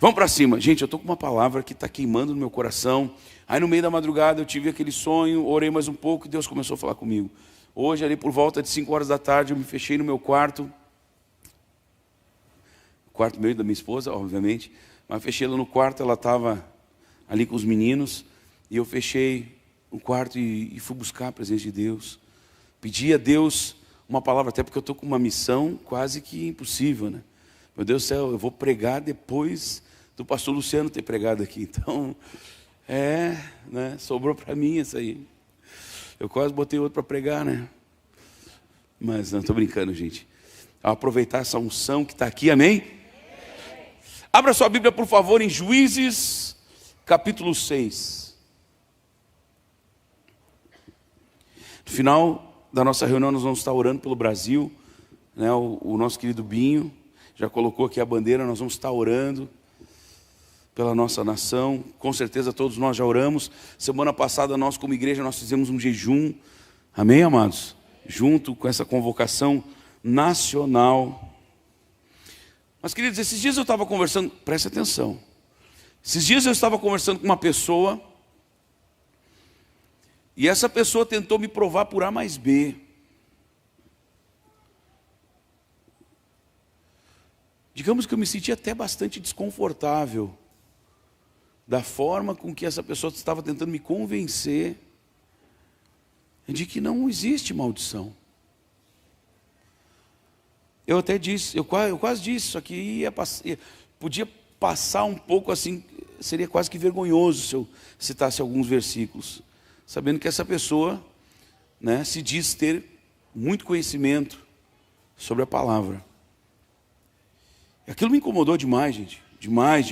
Vamos para cima. Gente, eu estou com uma palavra que está queimando no meu coração. Aí no meio da madrugada eu tive aquele sonho, orei mais um pouco e Deus começou a falar comigo. Hoje, ali por volta de 5 horas da tarde, eu me fechei no meu quarto. Quarto meio da minha esposa, obviamente. Mas fechei ela no quarto, ela estava ali com os meninos. E eu fechei o quarto e fui buscar a presença de Deus. Pedi a Deus uma palavra, até porque eu estou com uma missão quase que impossível, né? Meu Deus do céu, eu vou pregar depois do pastor Luciano ter pregado aqui. Então, né? Sobrou para mim isso aí. Eu quase botei outro para pregar, né? Mas não, estou brincando, gente. Ao aproveitar essa unção que está aqui, amém? Abra sua Bíblia, por favor, em Juízes, capítulo 6. No final da nossa reunião, nós vamos estar orando pelo Brasil, né? O nosso querido Binho já colocou aqui a bandeira, nós vamos estar orando pela nossa nação. Com certeza todos nós já oramos. Semana passada nós como igreja nós fizemos um jejum, amém, amados? Junto com essa convocação nacional. Mas queridos, esses dias eu estava conversando, preste atenção. Esses dias eu estava conversando com uma pessoa, e essa pessoa tentou me provar por A mais B. Digamos que eu me senti até bastante desconfortável da forma com que essa pessoa estava tentando me convencer de que não existe maldição. Eu até disse, eu quase disse, só que podia passar um pouco assim, seria quase que vergonhoso se eu citasse alguns versículos, sabendo que essa pessoa, né, se diz ter muito conhecimento sobre a palavra. Aquilo me incomodou demais, gente. Demais.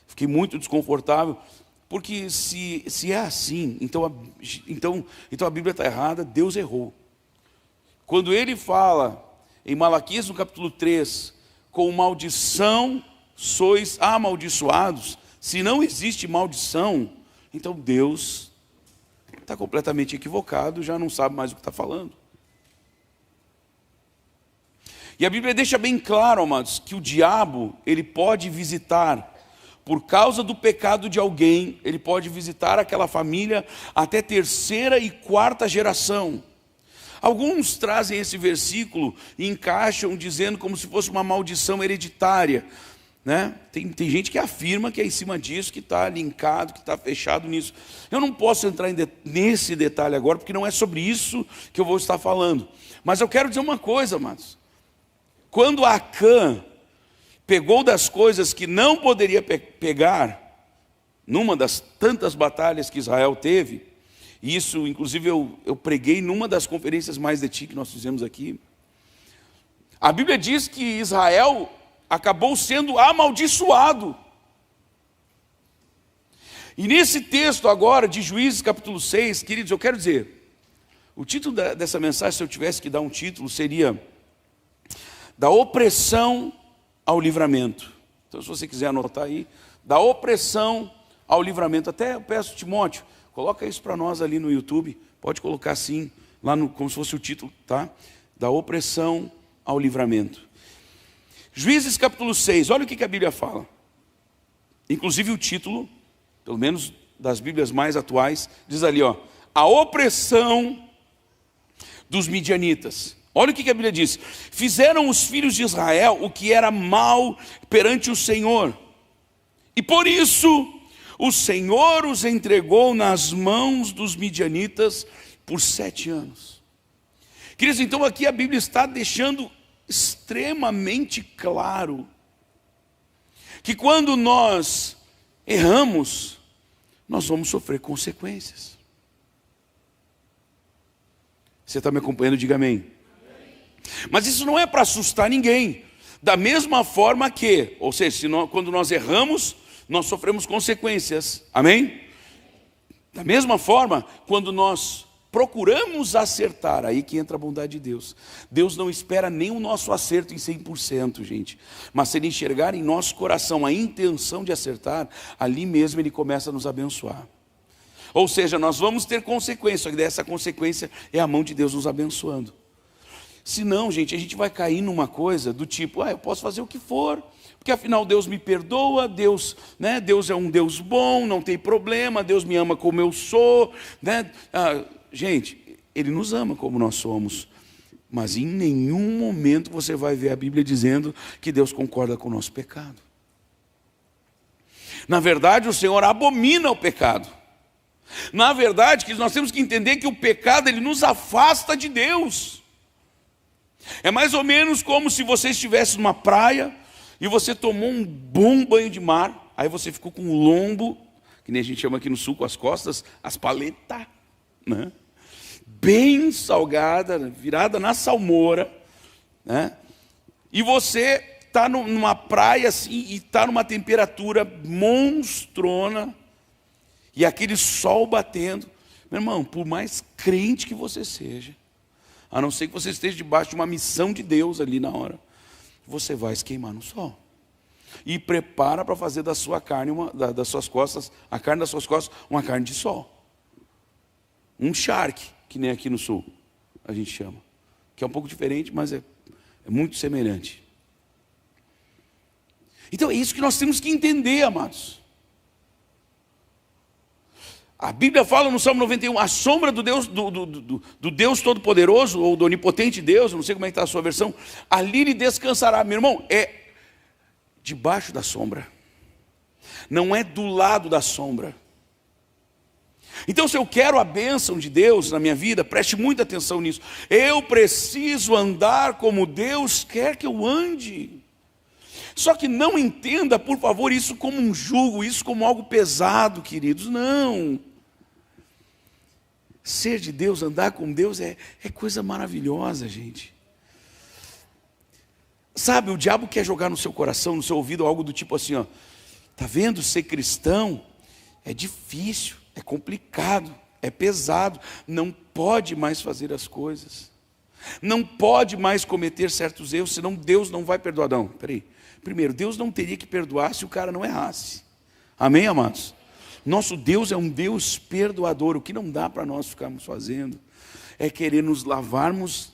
Fiquei muito desconfortável, porque se é assim, então a Bíblia está errada, Deus errou. Quando ele fala em Malaquias no capítulo 3, com maldição sois amaldiçoados, se não existe maldição, então Deus está completamente equivocado, já não sabe mais o que está falando. E a Bíblia deixa bem claro, amados, que o diabo, ele pode visitar, por causa do pecado de alguém, ele pode visitar aquela família até 3ª e 4ª geração. Alguns trazem esse versículo e encaixam dizendo como se fosse uma maldição hereditária, né? Tem gente que afirma que é em cima disso, que está linkado, que está fechado nisso. Eu não posso entrar nesse detalhe agora, porque não é sobre isso que eu vou estar falando. Mas eu quero dizer uma coisa, amados. Quando Acã pegou das coisas que não poderia pegar, numa das tantas batalhas que Israel teve, e isso inclusive eu preguei numa das conferências mais de ti que nós fizemos aqui, a Bíblia diz que Israel acabou sendo amaldiçoado. E nesse texto agora de Juízes capítulo 6, queridos, eu quero dizer, o título dessa mensagem, se eu tivesse que dar um título, seria da opressão ao livramento. Então, se você quiser anotar aí, da opressão ao livramento. Até eu peço, Timóteo, coloca isso para nós ali no YouTube. Pode colocar assim, lá como se fosse o título, tá? Da opressão ao livramento. Juízes capítulo 6, olha o que a Bíblia fala. Inclusive o título, pelo menos das Bíblias mais atuais, diz ali, ó, a opressão dos midianitas. Olha o que a Bíblia diz. Fizeram os filhos de Israel o que era mal perante o Senhor. E por isso o Senhor os entregou nas mãos dos midianitas por 7 anos. Queridos, então aqui a Bíblia está deixando extremamente claro que quando nós erramos, nós vamos sofrer consequências. Você está me acompanhando? Diga amém. Mas isso não é para assustar ninguém. Da mesma forma que, ou seja, quando nós erramos, nós sofremos consequências. Amém? Da mesma forma, quando nós procuramos acertar, aí que entra a bondade de Deus. Deus não espera nem o nosso acerto em 100%, gente. Mas se Ele enxergar em nosso coração a intenção de acertar, ali mesmo Ele começa a nos abençoar. Ou seja, nós vamos ter consequência, só que dessa consequência é a mão de Deus nos abençoando. Senão, gente, a gente vai cair numa coisa do tipo, eu posso fazer o que for, porque afinal Deus me perdoa, Deus é um Deus bom, não tem problema, Deus me ama como eu sou, né? Gente, Ele nos ama como nós somos, mas em nenhum momento você vai ver a Bíblia dizendo que Deus concorda com o nosso pecado. Na verdade, o Senhor abomina o pecado. Na verdade, que nós temos que entender que o pecado, ele nos afasta de Deus. É mais ou menos como se você estivesse numa praia e você tomou um bom banho de mar, aí você ficou com o lombo, que nem a gente chama aqui no sul, com as costas, as paletas, né? Bem salgada, virada na salmoura, né? E você está numa praia assim, e está numa temperatura monstrona, e aquele sol batendo. Meu irmão, por mais crente que você seja, a não ser que você esteja debaixo de uma missão de Deus ali na hora, você vai se queimar no sol. E prepara para fazer da sua carne, das suas costas, a carne das suas costas, uma carne de sol. Um charque, que nem aqui no sul a gente chama. Que é um pouco diferente, mas é muito semelhante. Então é isso que nós temos que entender, amados. A Bíblia fala no Salmo 91, a sombra do Deus Todo-Poderoso, ou do Onipotente Deus, não sei como é que está a sua versão, ali ele descansará. Meu irmão, é debaixo da sombra, não é do lado da sombra. Então, se eu quero a bênção de Deus na minha vida, preste muita atenção nisso. Eu preciso andar como Deus quer que eu ande. Só que não entenda, por favor, isso como um jugo, isso como algo pesado, queridos. Não. Ser de Deus, andar com Deus é coisa maravilhosa, gente. Sabe, o diabo quer jogar no seu coração, no seu ouvido, algo do tipo assim, tá vendo, ser cristão é difícil, é complicado, é pesado, não pode mais fazer as coisas, não pode mais cometer certos erros, senão Deus não vai perdoar. Não, peraí. Primeiro, Deus não teria que perdoar se o cara não errasse. Amém, amados? Nosso Deus é um Deus perdoador. O que não dá para nós ficarmos fazendo é querer nos lavarmos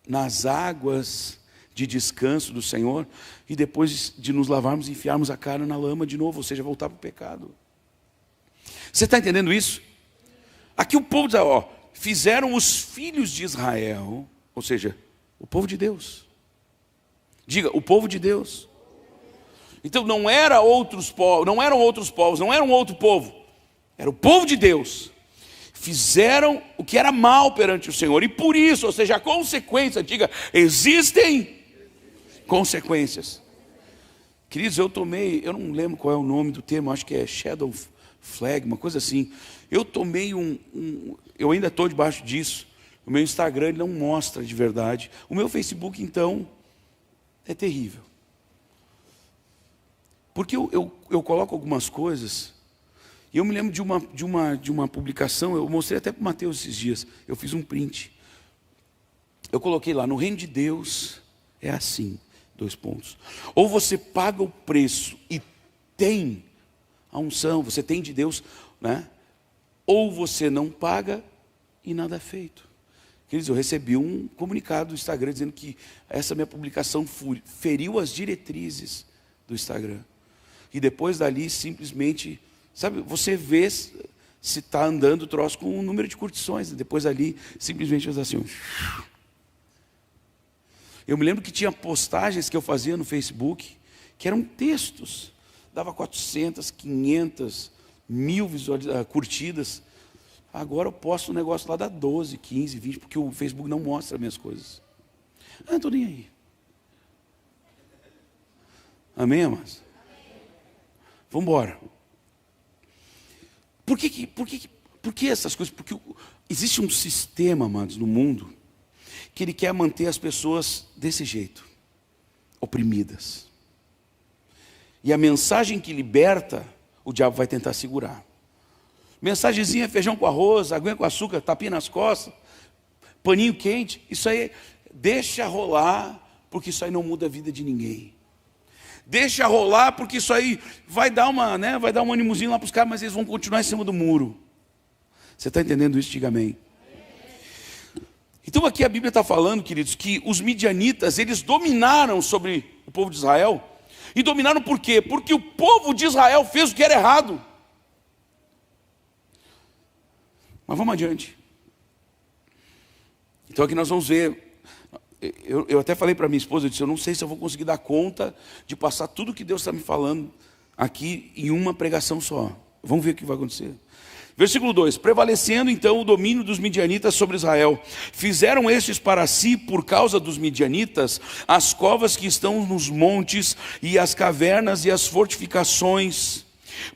nas águas de descanso do Senhor e depois de nos lavarmos, enfiarmos a cara na lama de novo, ou seja, voltar para o pecado. Você está entendendo isso? Aqui o povo diz, fizeram os filhos de Israel, ou seja, o povo de Deus. Diga, o povo de Deus. Então não eram outros povos, não era um outro povo, era o povo de Deus. Fizeram o que era mal perante o Senhor, e por isso, ou seja, a consequência, diga, existem consequências. Queridos, eu não lembro qual é o nome do termo, acho que é shadow flag, uma coisa assim. Eu tomei eu ainda estou debaixo disso. O meu Instagram ele não mostra de verdade. O meu Facebook, então, é terrível. Porque eu coloco algumas coisas, e eu me lembro de uma publicação, eu mostrei até para o Mateus esses dias, eu fiz um print. Eu coloquei lá, no reino de Deus é assim, 2 pontos. Ou você paga o preço e tem a unção, você tem de Deus, né? Ou você não paga e nada é feito. Queridos, eu recebi um comunicado do Instagram dizendo que essa minha publicação feriu as diretrizes do Instagram. E depois dali, simplesmente, sabe, você vê se está andando o troço com um número de curtições. Depois dali, simplesmente faz assim. Eu me lembro que tinha postagens que eu fazia no Facebook, que eram textos. Dava 400, 500, 1000 curtidas. Agora eu posto um negócio lá, dá 12, 15, 20, porque o Facebook não mostra as minhas coisas. Não estou nem aí. Amém, amados? Vamos embora. Por que essas coisas? Porque existe um sistema, amados, no mundo, que ele quer manter as pessoas desse jeito, oprimidas. E a mensagem que liberta, o diabo vai tentar segurar. Mensagenzinha, feijão com arroz, aguinha com açúcar, tapinha nas costas, paninho quente, isso aí, deixa rolar, porque isso aí não muda a vida de ninguém. Deixa rolar, porque isso aí vai dar um animozinho lá para os caras, mas eles vão continuar em cima do muro. Você está entendendo isso? Diga amém. Então aqui a Bíblia está falando, queridos, que os midianitas, eles dominaram sobre o povo de Israel. E dominaram por quê? Porque o povo de Israel fez o que era errado. Mas vamos adiante. Então aqui nós vamos ver. Eu até falei para minha esposa, eu disse, eu não sei se eu vou conseguir dar conta de passar tudo que Deus está me falando aqui em uma pregação só. Vamos ver o que vai acontecer. Versículo 2: prevalecendo então o domínio dos midianitas sobre Israel, fizeram estes para si, por causa dos midianitas, as covas que estão nos montes, e as cavernas e as fortificações.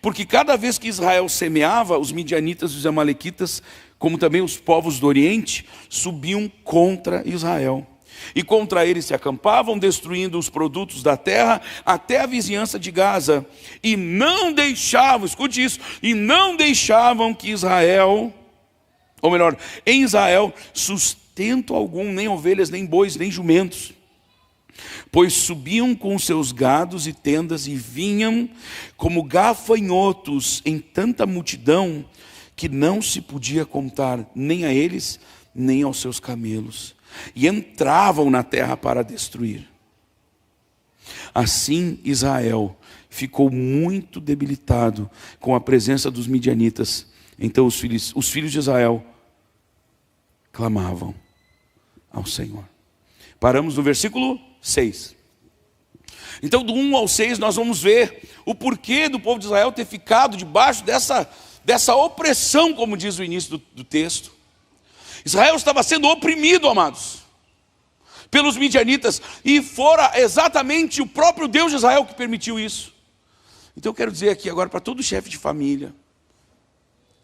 Porque cada vez que Israel semeava, os midianitas e os amalequitas, como também os povos do Oriente, subiam contra Israel. E contra eles se acampavam, destruindo os produtos da terra até a vizinhança de Gaza. E não deixavam, escute isso, e não deixavam que Israel, ou melhor, em Israel, sustento algum, nem ovelhas, nem bois, nem jumentos. Pois subiam com seus gados e tendas e vinham como gafanhotos em tanta multidão que não se podia contar nem a eles, nem aos seus camelos. E entravam na terra para destruir. Assim Israel ficou muito debilitado com a presença dos midianitas. Então os filhos de Israel clamavam ao Senhor. Paramos no versículo 6. Então do 1 ao 6 nós vamos ver o porquê do povo de Israel ter ficado debaixo dessa opressão, como diz o início do texto. Israel estava sendo oprimido, amados, pelos midianitas, e fora exatamente o próprio Deus de Israel que permitiu isso. Então eu quero dizer aqui agora para todo chefe de família,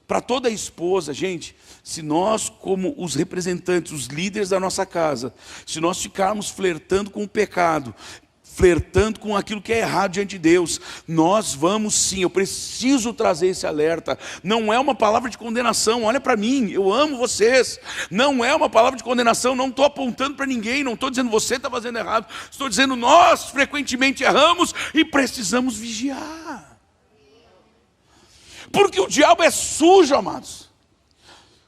para toda esposa, gente, se nós como os representantes, os líderes da nossa casa, se nós ficarmos flertando com o pecado, flertando com aquilo que é errado diante de Deus, nós vamos sim, eu preciso trazer esse alerta. Não é uma palavra de condenação, olha para mim, eu amo vocês. Não é uma palavra de condenação, não estou apontando para ninguém, não estou dizendo você está fazendo errado, estou dizendo nós frequentemente erramos e precisamos vigiar. Porque o diabo é sujo, amados.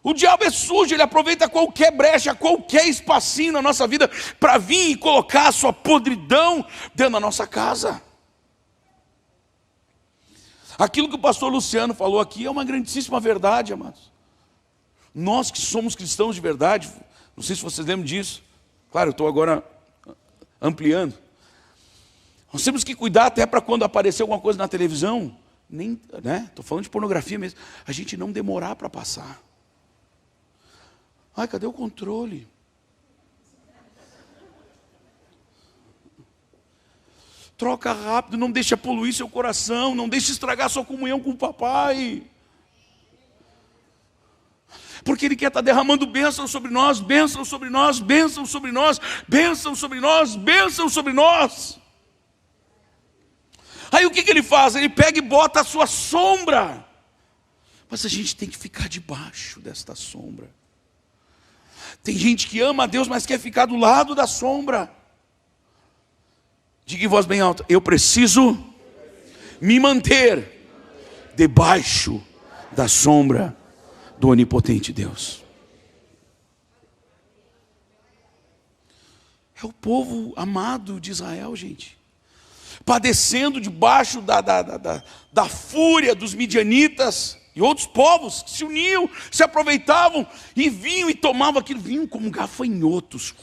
O diabo é sujo, ele aproveita qualquer brecha, qualquer espacinho na nossa vida para vir e colocar a sua podridão dentro da nossa casa. Aquilo que o pastor Luciano falou aqui é uma grandíssima verdade, amados. Nós que somos cristãos de verdade, não sei se vocês lembram disso, claro, eu estou agora ampliando. Nós temos que cuidar até para quando aparecer alguma coisa na televisão, estou falando de pornografia mesmo, a gente não demorar para passar. Ai, cadê o controle? Troca rápido, não deixa poluir seu coração, não deixa estragar sua comunhão com o papai. Porque Ele quer estar derramando bênção sobre nós, bênção sobre nós, bênção sobre nós, bênção sobre nós, bênção sobre nós. Aí o que Ele faz? Ele pega e bota a sua sombra. Mas a gente tem que ficar debaixo desta sombra. Tem gente que ama a Deus, mas quer ficar do lado da sombra. Diga em voz bem alta: eu preciso me manter debaixo da sombra do onipotente Deus. É o povo amado de Israel, gente, padecendo debaixo da fúria dos midianitas e outros povos que se uniam, se aproveitavam e vinham e tomavam aquilo, vinham como gafanhotos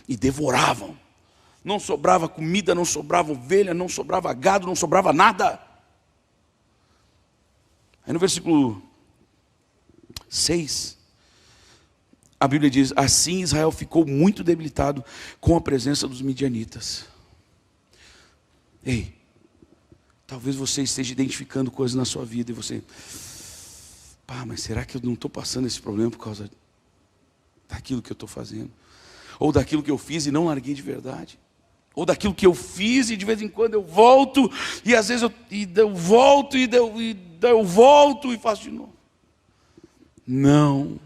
e devoravam. Não sobrava comida, não sobrava ovelha, não sobrava gado, não sobrava nada. Aí no versículo 6, a Bíblia diz: assim Israel ficou muito debilitado com a presença dos midianitas. Ei, talvez você esteja identificando coisas na sua vida e você, mas será que eu não estou passando esse problema por causa daquilo que eu estou fazendo? Ou daquilo que eu fiz e não larguei de verdade? Ou daquilo que eu fiz e de vez em quando eu volto, e às vezes eu volto e faço de novo. Não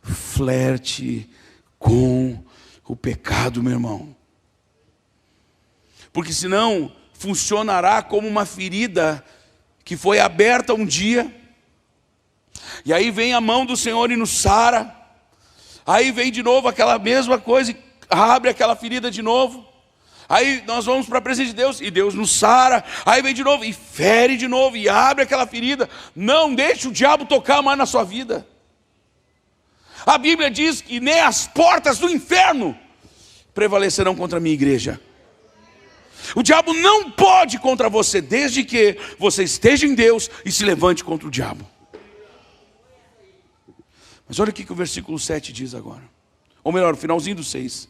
flerte com o pecado, meu irmão. Porque senão funcionará como uma ferida que foi aberta um dia, e aí vem a mão do Senhor e nos sara. Aí vem de novo aquela mesma coisa, e abre aquela ferida de novo. Aí nós vamos para a presença de Deus, e Deus nos sara. Aí vem de novo, e fere de novo, e abre aquela ferida. Não deixe o diabo tocar mais na sua vida. A Bíblia diz que nem as portas do inferno prevalecerão contra a minha igreja. O diabo não pode contra você, desde que você esteja em Deus e se levante contra o diabo. Mas olha o que o versículo 7 diz agora. Ou melhor, o finalzinho do 6.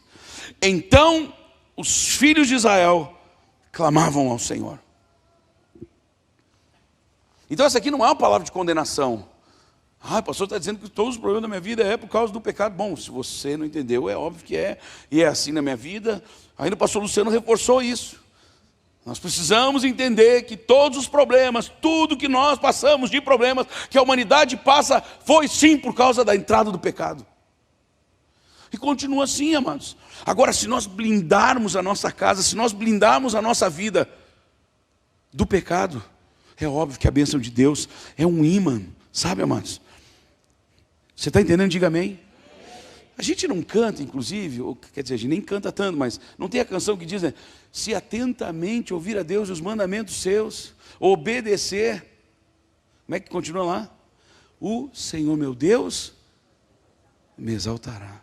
Então os filhos de Israel clamavam ao Senhor. Então essa aqui não é uma palavra de condenação. O pastor está dizendo que todos os problemas da minha vida é por causa do pecado. Bom, se você não entendeu, é óbvio que é. E é assim na minha vida. Ainda o pastor Luciano reforçou isso. Nós precisamos entender que todos os problemas, tudo que nós passamos de problemas, que a humanidade passa, foi sim por causa da entrada do pecado. E continua assim, amados. Agora, se nós blindarmos a nossa casa, se nós blindarmos a nossa vida do pecado, é óbvio que a bênção de Deus é um imã, sabe, amados? Você está entendendo? Diga amém. A gente não canta, inclusive, ou, quer dizer, a gente nem canta tanto, mas não tem a canção que diz, né, se atentamente ouvir a Deus e os mandamentos seus, obedecer, como é que continua lá? O Senhor meu Deus me exaltará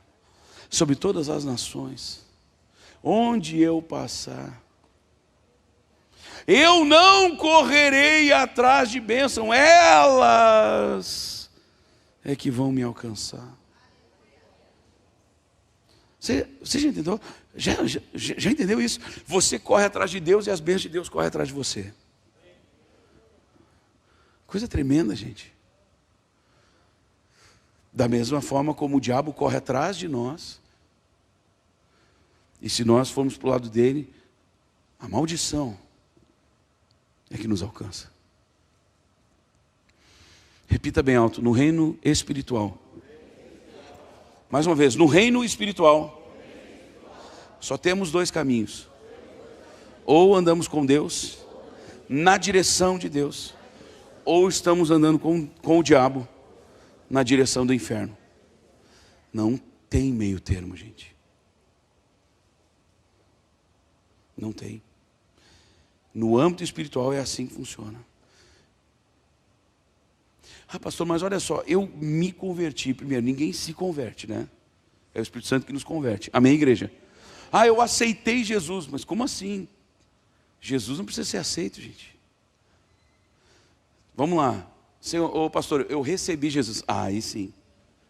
sobre todas as nações, onde eu passar. Eu não correrei atrás de bênção, elas é que vão me alcançar. Você já entendeu? Já entendeu isso? Você corre atrás de Deus e as bênçãos de Deus correm atrás de você. Coisa tremenda, gente. Da mesma forma como o diabo corre atrás de nós, e se nós formos para o lado dele, a maldição é que nos alcança. Repita bem alto, no reino espiritual. Mais uma vez, no reino espiritual, só temos dois caminhos. Ou andamos com Deus, na direção de Deus, ou estamos andando com o diabo, na direção do inferno. Não tem meio termo, gente. Não tem. No âmbito espiritual é assim que funciona. Pastor, mas olha só, eu me converti. Primeiro, ninguém se converte, né? É o Espírito Santo que nos converte. Amém, igreja? Eu aceitei Jesus. Mas como assim? Jesus não precisa ser aceito, gente. Vamos lá. Senhor, pastor, eu recebi Jesus. Aí sim.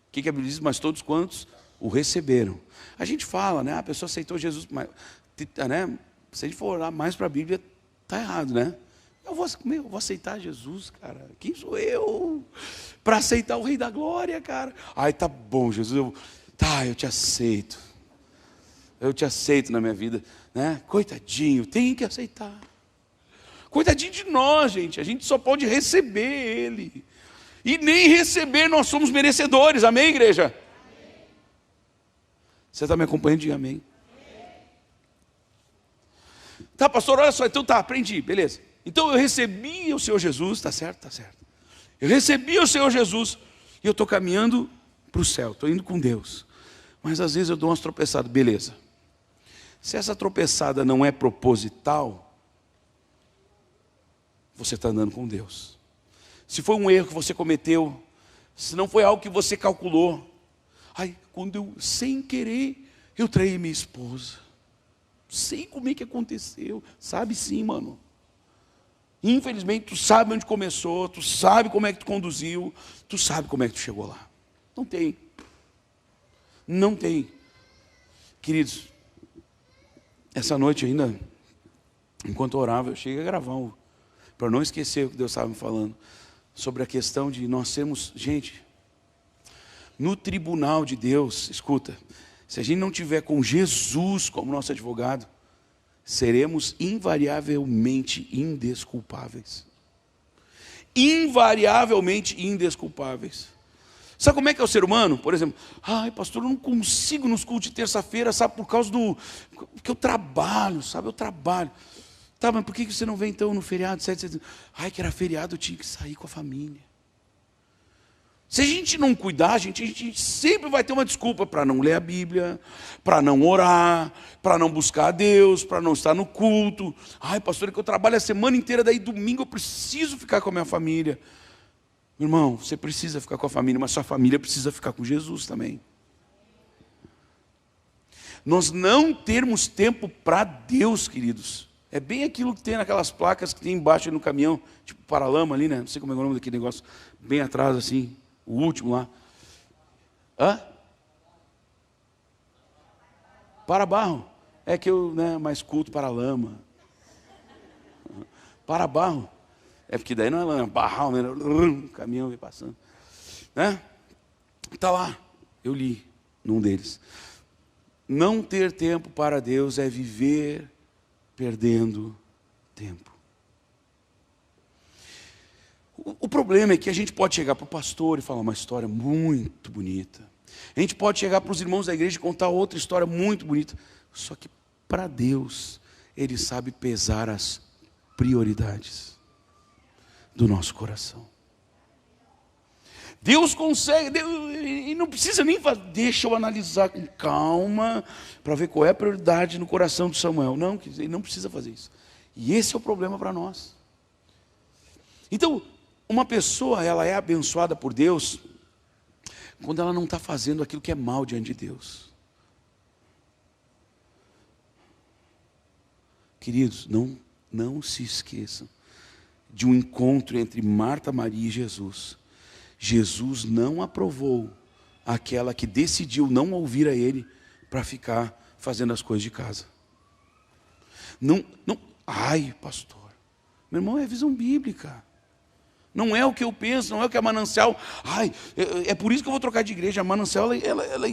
O que a Bíblia diz? Mas todos quantos o receberam. A gente fala, né? A pessoa aceitou Jesus, mas, né? Se a gente for olhar mais para a Bíblia, está errado, né? Eu vou aceitar Jesus, cara. Quem sou eu para aceitar o Rei da Glória, cara? Tá bom, Jesus. Eu te aceito. Eu te aceito na minha vida, né? Coitadinho, tem que aceitar. Coitadinho de nós, gente. A gente só pode receber Ele. E nem receber nós somos merecedores. Amém, igreja? Amém. Você está me acompanhando? Diga amém. Tá, pastor, olha só. Então aprendi, beleza. Então eu recebi o Senhor Jesus, está certo? Está certo. Eu recebi o Senhor Jesus e eu estou caminhando para o céu, estou indo com Deus. Mas às vezes eu dou umas tropeçadas, beleza. Se essa tropeçada não é proposital, você está andando com Deus. Se foi um erro que você cometeu, se não foi algo que você calculou, quando eu, sem querer, eu traí minha esposa. Sei como é que aconteceu, sabe sim, mano. Infelizmente, tu sabe onde começou, tu sabe como é que tu conduziu, tu sabe como é que tu chegou lá. Não tem. Não tem. Queridos, essa noite ainda, enquanto eu orava, eu cheguei a gravar, para não esquecer o que Deus estava me falando, sobre a questão de nós sermos, gente, no tribunal de Deus, escuta, se a gente não tiver com Jesus como nosso advogado, seremos invariavelmente indesculpáveis. Invariavelmente indesculpáveis. Sabe como é que é o ser humano? Por exemplo, pastor, eu não consigo nos cultos de terça-feira, sabe, por causa porque eu trabalho, sabe, eu trabalho. Tá, mas por que você não vem então no feriado 7 de setembro? Que era feriado, eu tinha que sair com a família. Se a gente não cuidar, a gente sempre vai ter uma desculpa para não ler a Bíblia, para não orar, para não buscar a Deus, para não estar no culto. Ai, pastor, é que eu trabalho a semana inteira, daí domingo eu preciso ficar com a minha família. Meu irmão, você precisa ficar com a família, mas sua família precisa ficar com Jesus também. Nós não termos tempo para Deus, queridos, é bem aquilo que tem naquelas placas que tem embaixo no caminhão, tipo paralama ali, né? Não sei como é o nome daquele negócio, bem atrás assim. O último lá. Hã? Para barro. É que eu, né, mais culto para lama. Para barro. É porque daí não é lama, barral, né? O caminhão vem passando. Né? Está lá. Eu li num deles. Não ter tempo para Deus é viver perdendo tempo. O problema é que a gente pode chegar para o pastor e falar uma história muito bonita. A gente pode chegar para os irmãos da igreja e contar outra história muito bonita. Só que para Deus, Ele sabe pesar as prioridades do nosso coração. Deus consegue, e não precisa nem fazer, deixa eu analisar com calma, para ver qual é a prioridade no coração de Samuel. Não, ele não precisa fazer isso. E esse é o problema para nós. Então, uma pessoa, ela é abençoada por Deus quando ela não está fazendo aquilo que é mal diante de Deus. Queridos, não se esqueçam de um encontro entre Marta, Maria e Jesus. Jesus não aprovou aquela que decidiu não ouvir a Ele para ficar fazendo as coisas de casa. Ai, pastor, meu irmão, é visão bíblica. Não é o que eu penso, não é o que a Manancial. Ai, é por isso que eu vou trocar de igreja. A Manancial,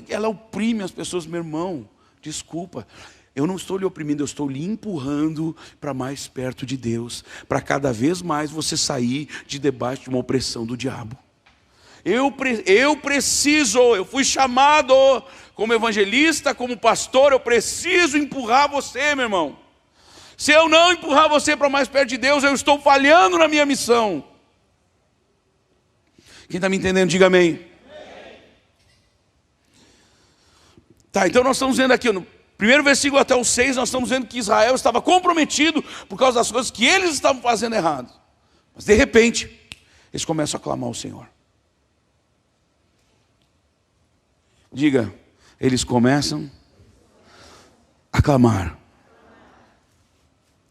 ela oprime as pessoas. Meu irmão, desculpa. Eu não estou lhe oprimindo, eu estou lhe empurrando para mais perto de Deus. Para cada vez mais você sair de debaixo de uma opressão do diabo. Eu fui chamado como evangelista, como pastor, eu preciso empurrar você, meu irmão. Se eu não empurrar você para mais perto de Deus, eu estou falhando na minha missão. Quem está me entendendo, diga amém. Tá, então nós estamos vendo aqui, no primeiro versículo até o 6, nós estamos vendo que Israel estava comprometido por causa das coisas que eles estavam fazendo errado. Mas de repente, eles começam a clamar ao Senhor. Diga, eles começam a clamar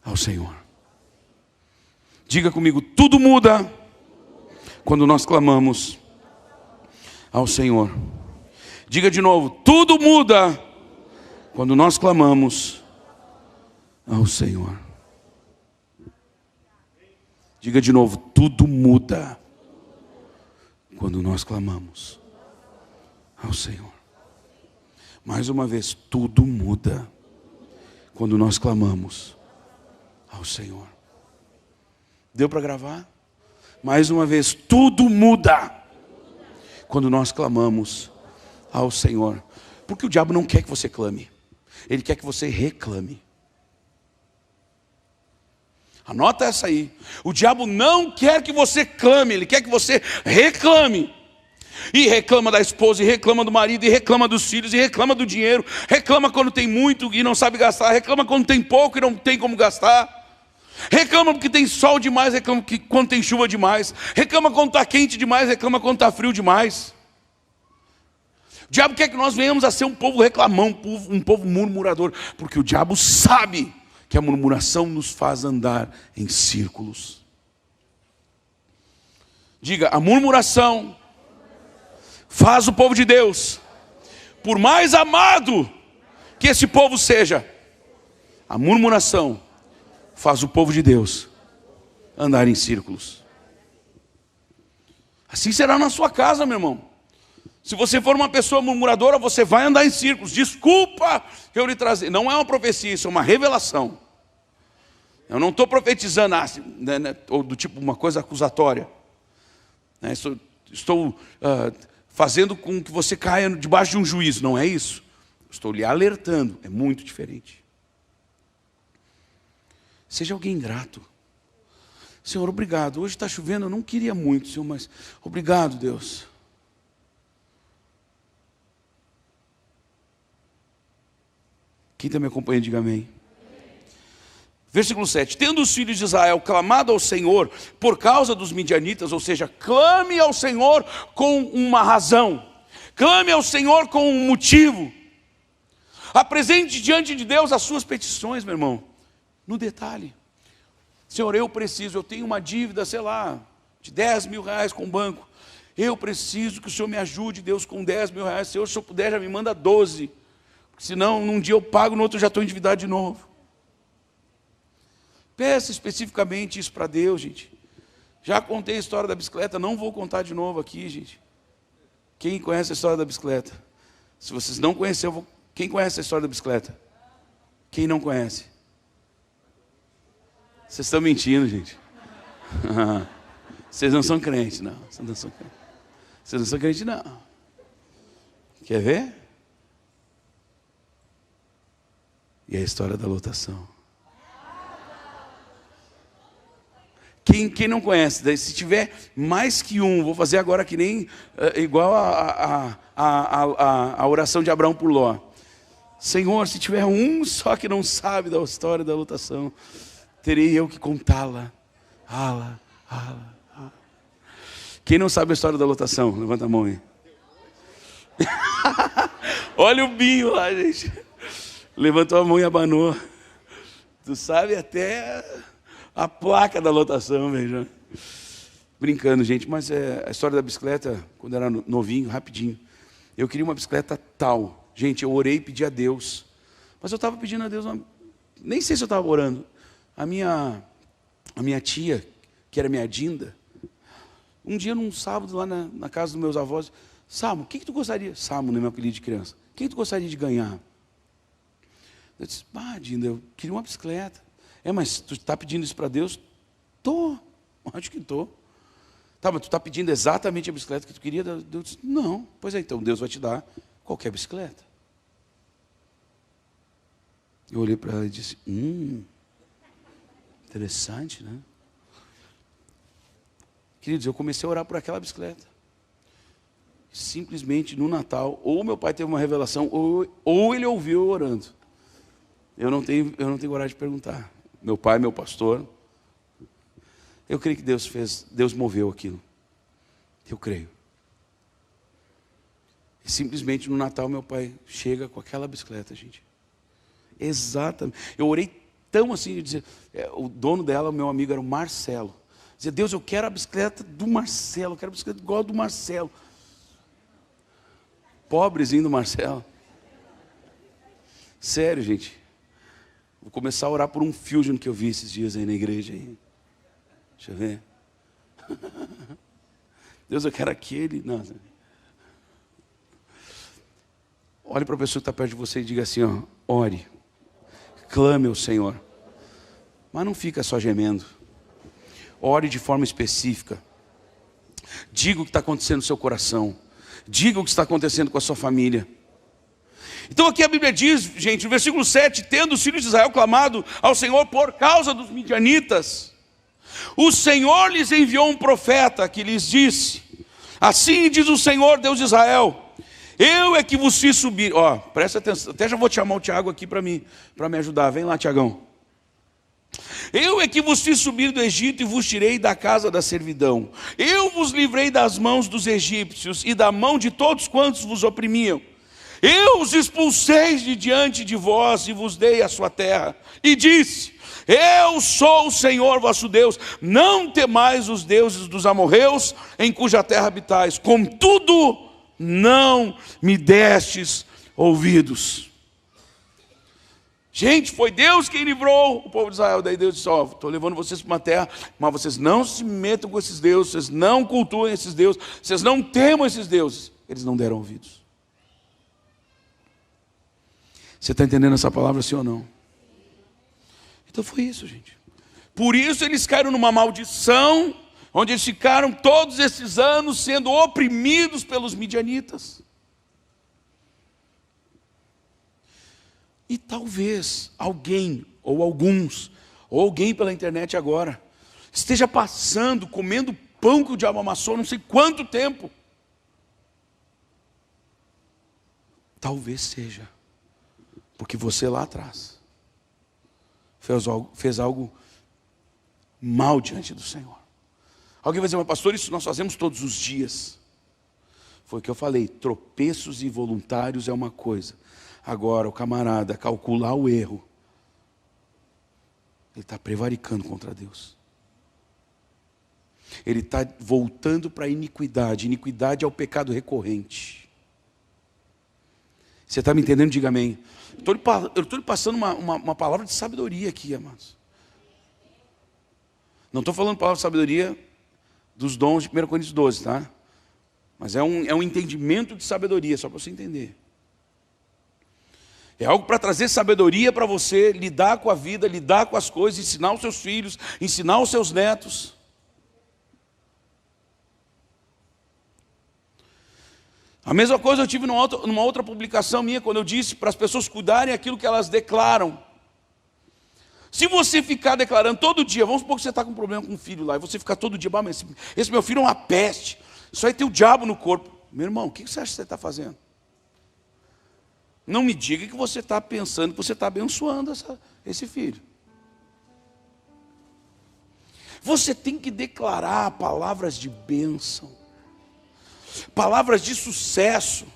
ao Senhor. Diga comigo, tudo muda quando nós clamamos ao Senhor. Diga de novo, tudo muda quando nós clamamos ao Senhor. Diga de novo, tudo muda quando nós clamamos ao Senhor. Mais uma vez, tudo muda quando nós clamamos ao Senhor. Deu para gravar? Mais uma vez, tudo muda quando nós clamamos ao Senhor. Porque o diabo não quer que você clame, ele quer que você reclame. Anota essa aí. O diabo não quer que você clame, ele quer que você reclame. E reclama da esposa, e reclama do marido, e reclama dos filhos, e reclama do dinheiro. Reclama quando tem muito e não sabe gastar. Reclama quando tem pouco e não tem como gastar. Reclama porque tem sol demais, reclama quando tem chuva demais. Reclama quando está quente demais, reclama quando está frio demais. O diabo quer que nós venhamos a ser um povo reclamão, um povo murmurador. Porque o diabo sabe que a murmuração nos faz andar em círculos. Diga, a murmuração faz o povo de Deus, por mais amado que esse povo seja, a murmuração faz o povo de Deus andar em círculos. Assim será na sua casa, meu irmão. Se você for uma pessoa murmuradora, você vai andar em círculos. Desculpa que eu lhe trazer. Não é uma profecia, isso é uma revelação. Eu não estou profetizando ou do tipo uma coisa acusatória. Estou fazendo com que você caia debaixo de um juízo. Não é isso. Estou lhe alertando. É muito diferente. Seja alguém grato. Senhor, obrigado. Hoje está chovendo, eu não queria muito, Senhor, mas obrigado, Deus. Quem está me acompanhando, diga amém. Versículo 7. Tendo os filhos de Israel clamado ao Senhor por causa dos midianitas, ou seja, clame ao Senhor com uma razão, clame ao Senhor com um motivo, apresente diante de Deus as suas petições, meu irmão, no detalhe. Senhor, eu tenho uma dívida, sei lá, de 10 mil reais com o banco, eu preciso que o Senhor me ajude, Deus, com 10 mil reais, Senhor, se eu puder já me manda 12, porque senão num dia eu pago, no outro eu já estou endividado de novo. Peça especificamente isso para Deus, gente. Já contei a história da bicicleta, não vou contar de novo aqui, gente. Quem conhece a história da bicicleta? Se vocês não conheceram, quem conhece a história da bicicleta? Quem não conhece? Vocês estão mentindo, gente. Vocês não são crentes, não. Vocês não são crentes. Vocês não são crentes, não. Quer ver? E a história da lotação. Quem não conhece, daí, se tiver mais que um, vou fazer agora que nem igual a oração de Abraão por Ló. Senhor, se tiver um só que não sabe da história da lotação, terei eu que contá-la. Quem não sabe a história da lotação, levanta a mão aí. Olha o binho lá, gente. Levantou a mão e abanou. Tu sabe até a placa da lotação, veja. Brincando, gente, mas a história da bicicleta, quando eu era novinho, rapidinho. Eu queria uma bicicleta tal. Gente, eu orei e pedi a Deus. Mas eu estava pedindo a Deus, nem sei se eu estava orando. A minha tia, que era minha Dinda, um dia num sábado lá na casa dos meus avós, Samo, o que tu gostaria? Samo, não é meu apelido de criança. O que tu gostaria de ganhar? Eu disse, Dinda, eu queria uma bicicleta. Mas tu está pedindo isso para Deus? Acho que estou. Tá, mas tu está pedindo exatamente a bicicleta que tu queria? Deus disse, não. Pois é, então Deus vai te dar qualquer bicicleta. Eu olhei para ela e disse, interessante, né? Queridos, eu comecei a orar por aquela bicicleta. Simplesmente no Natal, ou meu pai teve uma revelação, ou ele ouviu eu orando. Eu não tenho coragem de perguntar. Meu pai, meu pastor, eu creio que Deus moveu aquilo. Eu creio. E simplesmente no Natal meu pai chega com aquela bicicleta, gente. Exatamente. Eu orei tão assim, de dizer, o dono dela, meu amigo, era o Marcelo. Dizia, Deus, eu quero a bicicleta do Marcelo, eu quero a bicicleta igual a do Marcelo. Pobrezinho do Marcelo. Sério, gente. Vou começar a orar por um Fusion que eu vi esses dias aí na igreja. Aí. Deixa eu ver. Deus, eu quero aquele. Não. Olhe para a pessoa que está perto de você e diga assim, ore. Clame ao Senhor. Mas não fica só gemendo. Ore de forma específica. Diga o que está acontecendo no seu coração. Diga o que está acontecendo com a sua família. Então aqui a Bíblia diz, gente, no versículo 7, tendo os filhos de Israel clamado ao Senhor por causa dos midianitas, o Senhor lhes enviou um profeta que lhes disse, assim diz o Senhor Deus de Israel, eu é que vos fiz subir, presta atenção, até já vou te chamar o Tiago aqui para me ajudar, vem lá Tiagão. Eu é que vos fiz subir do Egito e vos tirei da casa da servidão, eu vos livrei das mãos dos egípcios e da mão de todos quantos vos oprimiam. Eu os expulsei de diante de vós e vos dei a sua terra. E disse, eu sou o Senhor vosso Deus, não temais os deuses dos amorreus, em cuja terra habitais. Contudo, não me destes ouvidos. Gente, foi Deus quem livrou o povo de Israel. Daí Deus disse, estou levando vocês para uma terra, mas vocês não se metam com esses deuses, vocês não cultuem esses deuses, vocês não temam esses deuses. Eles não deram ouvidos. Você está entendendo essa palavra, sim ou não? Então foi isso, gente. Por isso eles caíram numa maldição, onde eles ficaram todos esses anos sendo oprimidos pelos midianitas. E talvez alguém, ou alguns, ou alguém pela internet agora, esteja passando, comendo pão que o diabo amassou não sei quanto tempo. Talvez seja. Porque você lá atrás fez algo mal diante do Senhor. Alguém vai dizer, mas pastor, isso nós fazemos todos os dias. Foi o que eu falei, tropeços involuntários é uma coisa. Agora o camarada calcular o erro, ele está prevaricando contra Deus. Ele está voltando para a iniquidade. Iniquidade é o pecado recorrente. Você está me entendendo? Diga amém. Eu estou lhe passando uma palavra de sabedoria aqui, amados. Não estou falando palavra de sabedoria dos dons de 1 Coríntios 12, tá? Mas é um entendimento de sabedoria, só para você entender. É algo para trazer sabedoria para você lidar com a vida, lidar com as coisas, ensinar os seus filhos, ensinar os seus netos. A mesma coisa eu tive numa outra publicação minha, quando eu disse para as pessoas cuidarem aquilo que elas declaram. Se você ficar declarando todo dia, vamos supor que você está com um problema com um filho lá, e você ficar todo dia, mas esse meu filho é uma peste, isso aí tem o diabo no corpo. Meu irmão, o que você acha que você está fazendo? Não me diga que você está pensando que você está abençoando esse filho. Você tem que declarar palavras de bênção, palavras de sucesso.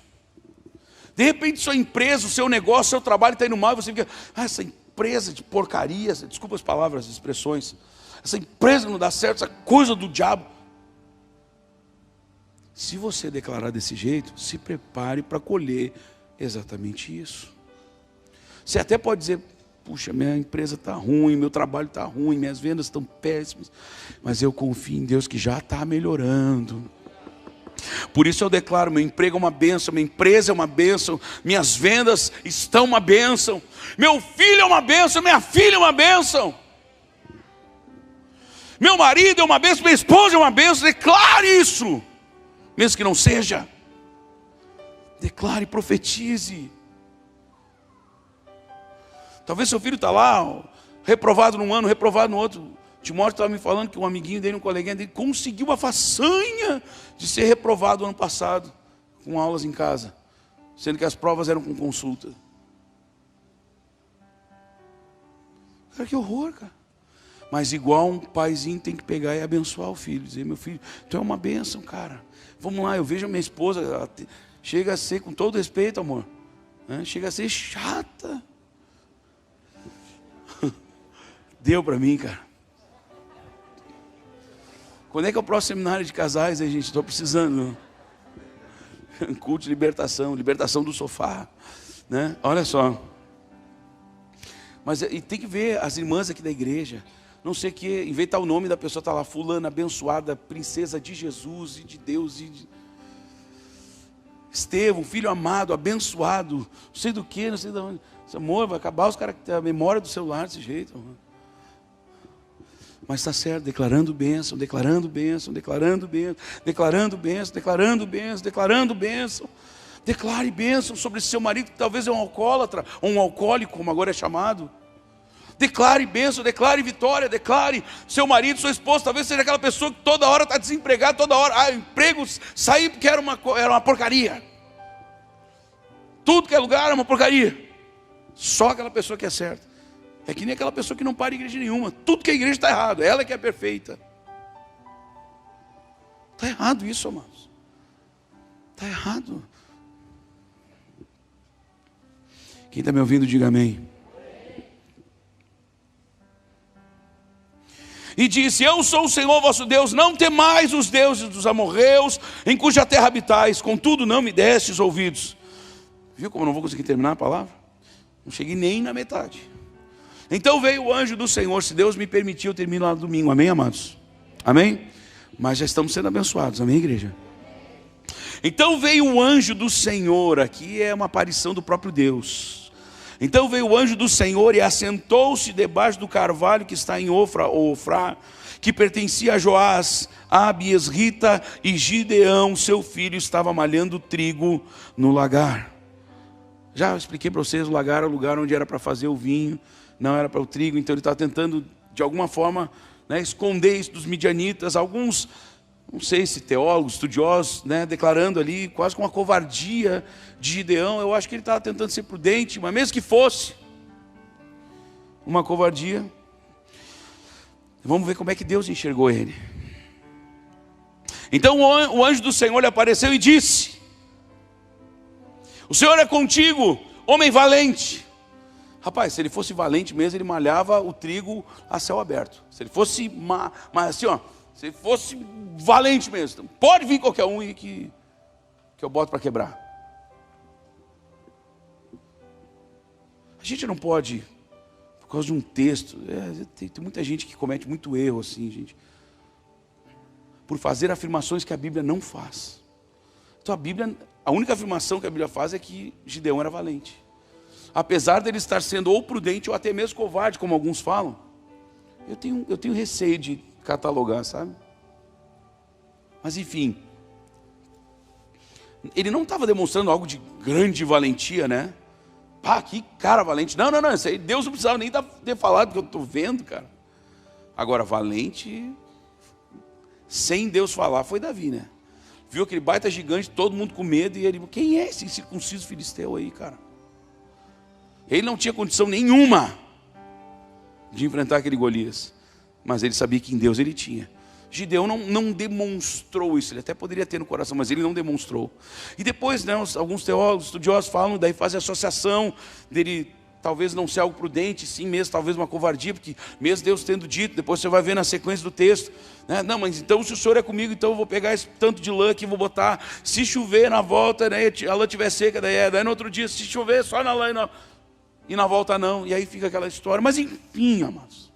De repente sua empresa, o seu negócio, o seu trabalho está indo mal, e você fica, essa empresa de porcaria, desculpa as palavras, as expressões, essa empresa não dá certo, essa coisa do diabo. Se você declarar desse jeito, se prepare para colher exatamente isso. Você até pode dizer, puxa, minha empresa está ruim, meu trabalho está ruim, minhas vendas estão péssimas, mas eu confio em Deus que já está melhorando. Por isso eu declaro, meu emprego é uma bênção, minha empresa é uma bênção, minhas vendas estão uma bênção, meu filho é uma bênção, minha filha é uma bênção, meu marido é uma bênção, minha esposa é uma bênção. Declare isso, mesmo que não seja. Declare, profetize. Talvez seu filho está lá, reprovado num ano, reprovado no outro. Timóteo estava me falando que um amiguinho dele, um coleguinha dele, conseguiu a façanha de ser reprovado ano passado, com aulas em casa, sendo que as provas eram com consulta. Cara, que horror, cara. Mas igual um paizinho tem que pegar e abençoar o filho, dizer, meu filho, tu é uma bênção, cara. Vamos lá, eu vejo a minha esposa, ela chega a ser, com todo respeito, amor, né? Chega a ser chata. Deu para mim, cara. Quando é que é o próximo seminário de casais aí, gente? Estou precisando. Culto de libertação, libertação do sofá, né? Olha só. Mas e tem que ver as irmãs aqui da igreja. Não sei que, em vez de estar o nome da pessoa, está lá, fulana abençoada, princesa de Jesus e de Deus. Estevão, filho amado, abençoado, não sei do que, não sei de onde. Amor, vai acabar os caras que têm a memória do celular desse jeito, amor. Mas está certo, declarando bênção, declarando bênção, declarando bênção, declarando bênção, declarando bênção, declarando bênção. Declare bênção sobre seu marido, que talvez é um alcoólatra, ou um alcoólico, como agora é chamado. Declare bênção, declare vitória, declare seu marido, sua esposa, talvez seja aquela pessoa que toda hora está desempregada, toda hora, emprego, sair porque era uma porcaria. Tudo que é lugar é uma porcaria. Só aquela pessoa que é certa. É que nem aquela pessoa que não para em igreja nenhuma. Tudo que a igreja está errado, ela que é perfeita. Está errado isso, amados. Está errado. Quem está me ouvindo, diga amém. E disse, eu sou o Senhor vosso Deus, não temais os deuses dos amorreus, em cuja terra habitais, contudo não me destes ouvidos. Viu como eu não vou conseguir terminar a palavra? Não cheguei nem na metade. Então veio o anjo do Senhor, se Deus me permitir, eu termino lá no domingo, amém, amados? Amém? Mas já estamos sendo abençoados, amém, igreja? Então veio o anjo do Senhor, aqui é uma aparição do próprio Deus. Então veio o anjo do Senhor e assentou-se debaixo do carvalho que está em Ofrá, que pertencia a Joás, Abias, Rita e Gideão, seu filho, estava malhando trigo no lagar. Já expliquei para vocês, o lagar era o lugar onde era para fazer o vinho, não era para o trigo, então ele estava tentando, de alguma forma, né, esconder isso dos midianitas. Alguns não sei se teólogos, estudiosos, né, declarando ali quase com uma covardia de Gideão. Eu acho que ele estava tentando ser prudente, mas mesmo que fosse uma covardia, vamos ver como é que Deus enxergou ele. Então o anjo do Senhor lhe apareceu e disse: o Senhor é contigo, homem valente. Rapaz, se ele fosse valente mesmo, ele malhava o trigo a céu aberto. Se ele fosse, mas assim, ó, se ele fosse valente mesmo, pode vir qualquer um e que eu boto para quebrar. A gente não pode, por causa de um texto, tem muita gente que comete muito erro assim, gente, por fazer afirmações que a Bíblia não faz. Então a única afirmação que a Bíblia faz é que Gideão era valente. Apesar dele estar sendo ou prudente ou até mesmo covarde, como alguns falam, eu tenho receio de catalogar, sabe? Mas enfim, ele não estava demonstrando algo de grande valentia, né? Ah, que cara valente. Não, isso aí Deus não precisava nem ter falado, porque eu estou vendo, cara. Agora, valente, sem Deus falar, foi Davi, né? Viu aquele baita gigante, todo mundo com medo, e ele, quem é esse incircunciso filisteu aí, cara? Ele não tinha condição nenhuma de enfrentar aquele Golias, mas ele sabia que em Deus ele tinha. Gideão não demonstrou isso, ele até poderia ter no coração, mas ele não demonstrou. E depois, né, alguns teólogos, estudiosos falam, daí fazem associação dele talvez não ser algo prudente, sim mesmo, talvez uma covardia, porque mesmo Deus tendo dito, depois você vai ver na sequência do texto, né, não, mas então se o Senhor é comigo, então eu vou pegar esse tanto de lã aqui, vou botar, se chover na volta, né, a lã estiver seca, daí no outro dia, se chover só na lã e na volta não, e aí fica aquela história. Mas enfim, amados,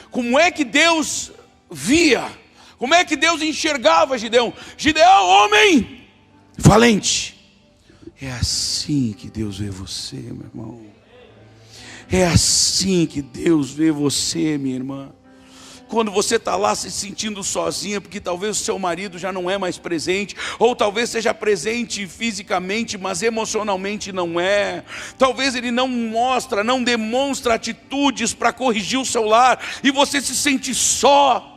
como é que Deus via, como é que Deus enxergava Gideão? Gideão, homem valente. É assim que Deus vê você, meu irmão. É assim que Deus vê você, minha irmã. Quando você está lá se sentindo sozinha, porque talvez o seu marido já não é mais presente, ou talvez seja presente fisicamente, mas emocionalmente não é. Talvez ele não demonstra atitudes para corrigir o seu lar, e você se sente só.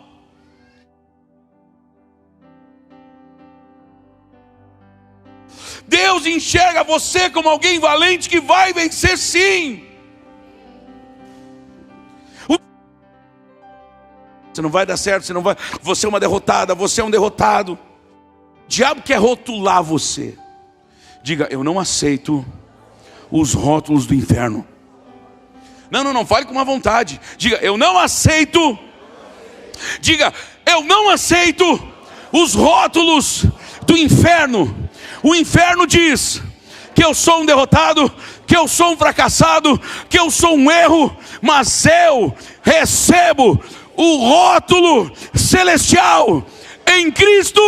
Deus enxerga você como alguém valente que vai vencer sim. Você não vai dar certo, você é uma derrotada, você é um derrotado. O diabo quer rotular você. Diga, eu não aceito os rótulos do inferno. Não, fale com uma vontade. Diga, eu não aceito. Diga, eu não aceito os rótulos do inferno. O inferno diz que eu sou um derrotado, que eu sou um fracassado, que eu sou um erro, mas eu recebo o rótulo celestial. Em Cristo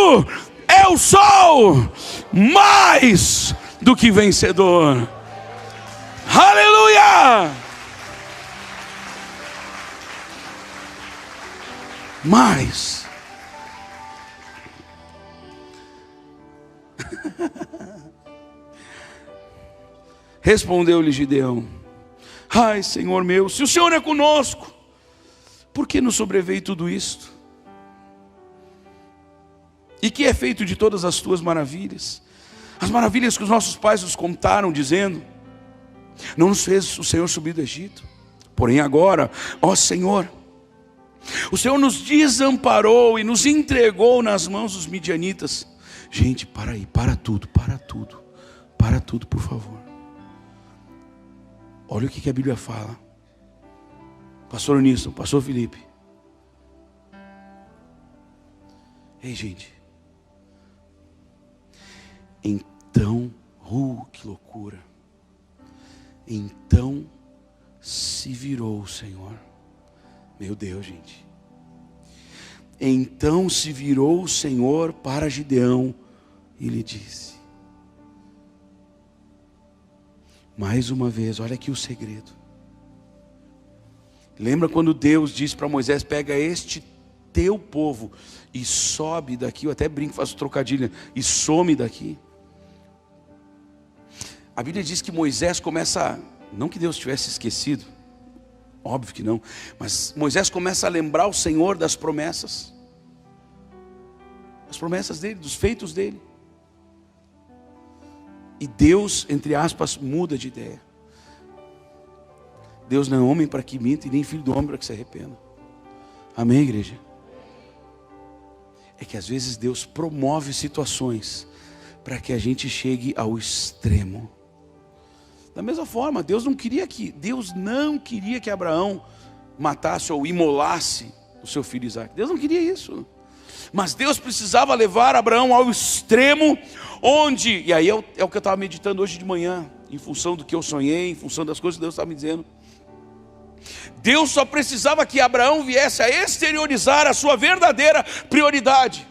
eu sou mais do que vencedor. Aleluia! Mais. Respondeu-lhe Gideão: ai, Senhor meu, se o Senhor é conosco, por que nos sobreveio tudo isto? E que é feito de todas as tuas maravilhas? As maravilhas que os nossos pais nos contaram, dizendo: não nos fez o Senhor subir do Egito? Porém agora, ó Senhor, o Senhor nos desamparou e nos entregou nas mãos dos midianitas. Gente, para tudo, por favor. Olha o que a Bíblia fala. Pastor Unísson, Pastor Felipe. Ei, gente. Então, que loucura. Então se virou o Senhor. Meu Deus, gente. Então se virou o Senhor para Gideão e lhe disse. Mais uma vez, olha aqui o segredo. Lembra quando Deus disse para Moisés: pega este teu povo e sobe daqui. Eu até brinco, faço trocadilho, e some daqui. A Bíblia diz que Moisés começa, não que Deus tivesse esquecido, óbvio que não, mas Moisés começa a lembrar o Senhor das promessas. promessas dele, dos feitos dele. E Deus, entre aspas, muda de ideia. Deus não é homem para que minta e nem filho do homem para que se arrependa. Amém, igreja? É que às vezes Deus promove situações para que a gente chegue ao extremo. Da mesma forma, Deus não queria que Abraão matasse ou imolasse o seu filho Isaque. Deus não queria isso. Mas Deus precisava levar Abraão ao extremo onde, e aí é o que eu estava meditando hoje de manhã, em função do que eu sonhei, em função das coisas que Deus estava me dizendo. Deus só precisava que Abraão viesse a exteriorizar a sua verdadeira prioridade.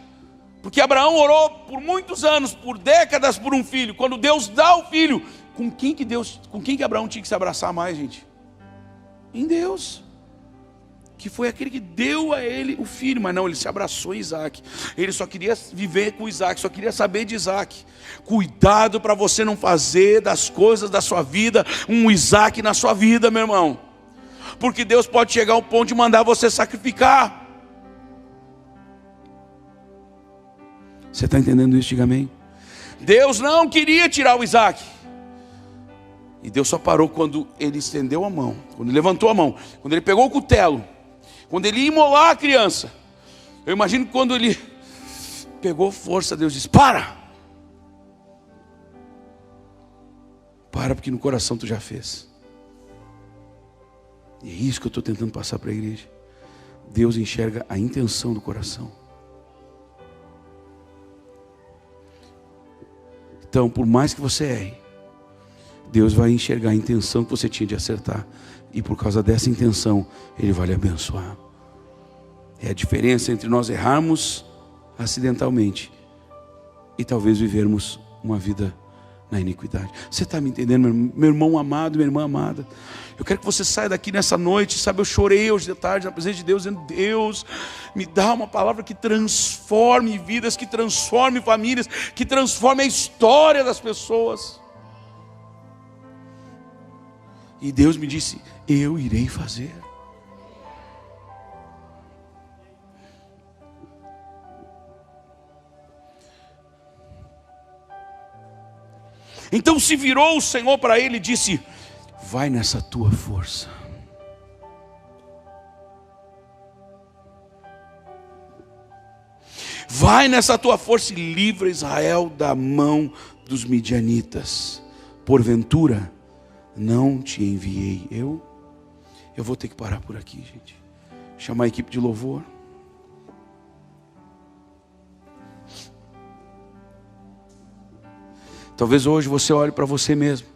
Porque Abraão orou por muitos anos, por décadas, por um filho. Quando Deus dá o filho, com quem que Abraão tinha que se abraçar mais, gente? Em Deus. Que foi aquele que deu a ele o filho. Mas não, ele se abraçou em Isaque. Ele só queria viver com Isaque, só queria saber de Isaque. Cuidado para você não fazer das coisas da sua vida um Isaque na sua vida, meu irmão. Porque Deus pode chegar ao ponto de mandar você sacrificar. Você está entendendo isso? Diga amém. Deus não queria tirar o Isaque. E Deus só parou quando ele estendeu a mão, quando ele levantou a mão, quando ele pegou o cutelo, quando ele ia imolar a criança. Eu imagino que quando ele pegou força, Deus disse: para! Para, porque no coração tu já fez. E é isso que eu estou tentando passar para a igreja. Deus enxerga a intenção do coração. Então, por mais que você erre, Deus vai enxergar a intenção que você tinha de acertar. E por causa dessa intenção, Ele vai lhe abençoar. É a diferença entre nós errarmos acidentalmente e talvez vivermos uma vida na iniquidade. Você está me entendendo, meu irmão amado, minha irmã amada? Eu quero que você saia daqui nessa noite. Sabe, eu chorei hoje de tarde na presença de Deus, dizendo: Deus, me dá uma palavra que transforme vidas, que transforme famílias, que transforme a história das pessoas. E Deus me disse: eu irei fazer. Então se virou o Senhor para ele e disse: vai nessa tua força. Vai nessa tua força e livra Israel da mão dos midianitas. Porventura não te enviei eu? Eu vou ter que parar por aqui, gente. Chamar a equipe de louvor. Talvez hoje você olhe para você mesmo.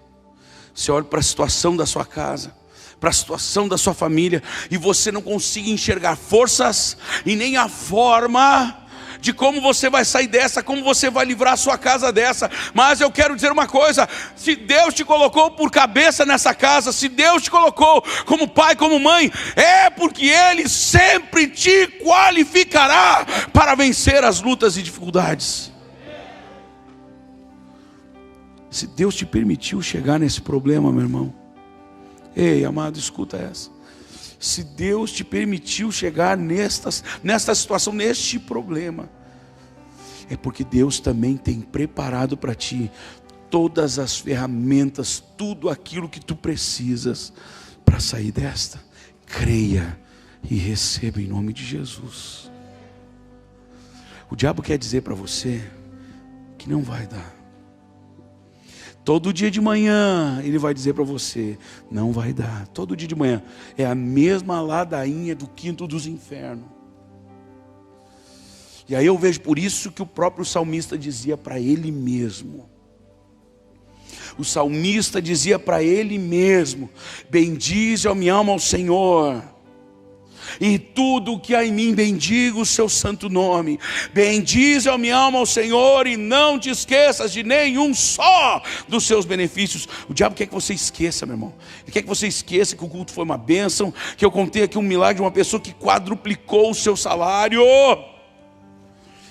Você olhe para a situação da sua casa, para a situação da sua família, e você não consiga enxergar forças e nem a forma de como você vai sair dessa, como você vai livrar a sua casa dessa. Mas eu quero dizer uma coisa: se Deus te colocou por cabeça nessa casa, se Deus te colocou como pai, como mãe, é porque Ele sempre te qualificará para vencer as lutas e dificuldades. Se Deus te permitiu chegar nesse problema, meu irmão, ei, amado, escuta essa. Se Deus te permitiu chegar nesta situação, neste problema, é porque Deus também tem preparado para ti todas as ferramentas, tudo aquilo que tu precisas para sair desta. Creia e receba em nome de Jesus. O diabo quer dizer para você que não vai dar. Todo dia de manhã ele vai dizer para você: não vai dar. Todo dia de manhã é a mesma ladainha do quinto dos infernos. E aí eu vejo por isso que o próprio salmista dizia para ele mesmo. O salmista dizia para ele mesmo: bendize a minha alma ao Senhor, e tudo o que há em mim bendiga o seu santo nome. Bendize a minha alma ao Senhor, e não te esqueças de nenhum só dos seus benefícios. O diabo quer que você esqueça, meu irmão. Ele quer que você esqueça que o culto foi uma bênção, que eu contei aqui um milagre de uma pessoa que quadruplicou o seu salário.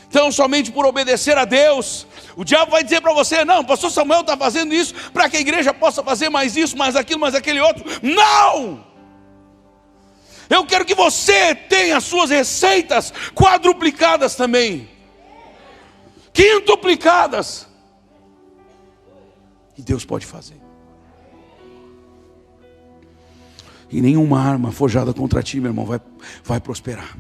Então, somente por obedecer a Deus, o diabo vai dizer para você: não, o pastor Samuel está fazendo isso para que a igreja possa fazer mais isso, mais aquilo, mais aquele outro. Não! Eu quero que você tenha as suas receitas quadruplicadas também. quintuplicadas. E Deus pode fazer. E nenhuma arma forjada contra ti, meu irmão, vai prosperar.